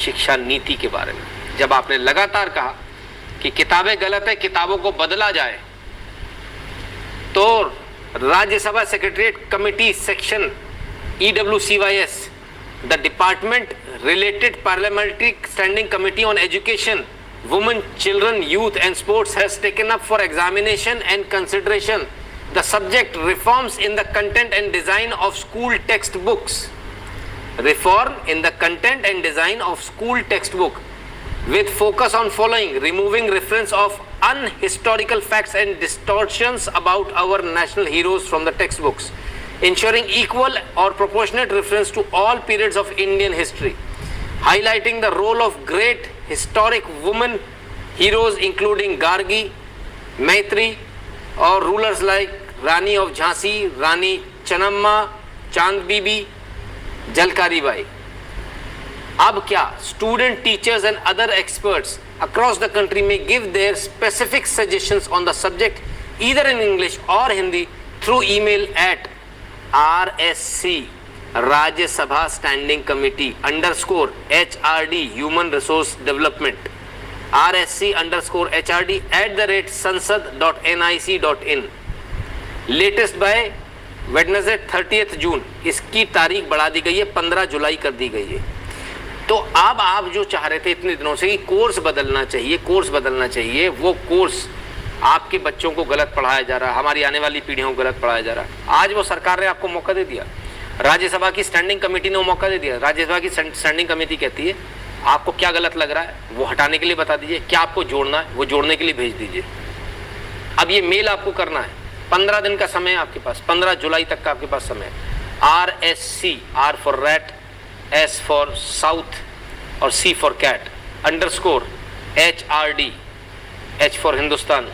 शिक्षा नीति के बारे में। जब आपने लगातार कहा कि किताबें गलत है, किताबों को बदला जाए, तो Rajya Sabha secretariat committee section EWCYS, the department related parliamentary standing committee on education, women, children, youth and sports has taken up for examination and consideration the subject reforms in the content and design of school textbooks. Reform in the content and design of school textbook with focus on following: removing reference of unhistorical facts and distortions about our national heroes from the textbooks, ensuring equal or proportionate reference to all periods of Indian history, highlighting the role of great historic women heroes including Gargi, Maitri, or rulers like Rani of Jhansi, Rani Channamma, Chand Bibi, Jalkari Bai. अब क्या student, teachers and other experts across the country may give their specific suggestions on the subject either in English or Hindi through email at RSC Rajya Sabha Standing Committee _HRD Human Resource Development RSC _HRD @sansad.nic.in latest by Wednesday 30 जून। इसकी तारीख बढ़ा दी गई है, 15 जुलाई कर दी गई है। तो अब आप जो चाह रहे थे इतने दिनों से कि कोर्स बदलना चाहिए, कोर्स बदलना चाहिए, वो कोर्स आपके बच्चों को गलत पढ़ाया जा रहा है, हमारी आने वाली पीढ़ियों को गलत पढ़ाया जा रहा है। आज वो सरकार ने आपको मौका दे दिया, राज्यसभा की स्टैंडिंग कमेटी ने वो मौका दे दिया। राज्यसभा की स्टैंडिंग कमेटी कहती है आपको क्या गलत लग रहा है वो हटाने के लिए बता दीजिए, क्या आपको जोड़ना है वो जोड़ने के लिए भेज दीजिए। अब ये मेल आपको करना है, 15 दिन का समय है आपके पास, 15 जुलाई तक का आपके पास समय है। RSC, R for rat, S for south और C for cat _HRD, H for Hindustan,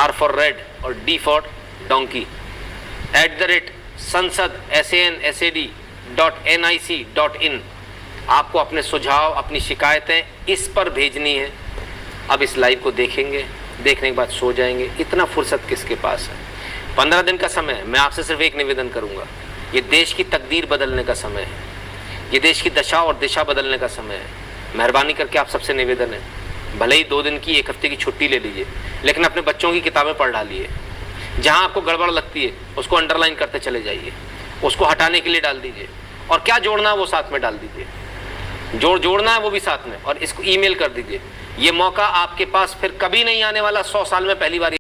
R for red और D for donkey @sansad SANSAD.nic.in। आपको अपने सुझाव, अपनी शिकायतें इस पर भेजनी है। अब इस लाइव को देखेंगे, देखने के बाद सो जाएंगे, इतना फुर्सत किसके पास है। 15 दिन का समय है। मैं आपसे सिर्फ एक निवेदन करूंगा, ये देश की तकदीर बदलने का समय है, ये देश की दशा और दिशा बदलने का समय है। मेहरबानी करके आप सबसे निवेदन है, भले ही 2 दिन की, 1 हफ्ते की छुट्टी ले लीजिए, लेकिन अपने बच्चों की किताबें पढ़ डालिए। जहां आपको गड़बड़ लगती है उसको अंडरलाइन करते चले जाइए, उसको हटाने के लिए डाल दीजिए, और क्या जोड़ना है वो साथ में डाल दीजिए, जोड़ना है वो भी साथ में, और इसको ईमेल कर दीजिए। ये मौका आपके पास फिर कभी नहीं आने वाला, 100 साल में पहली बार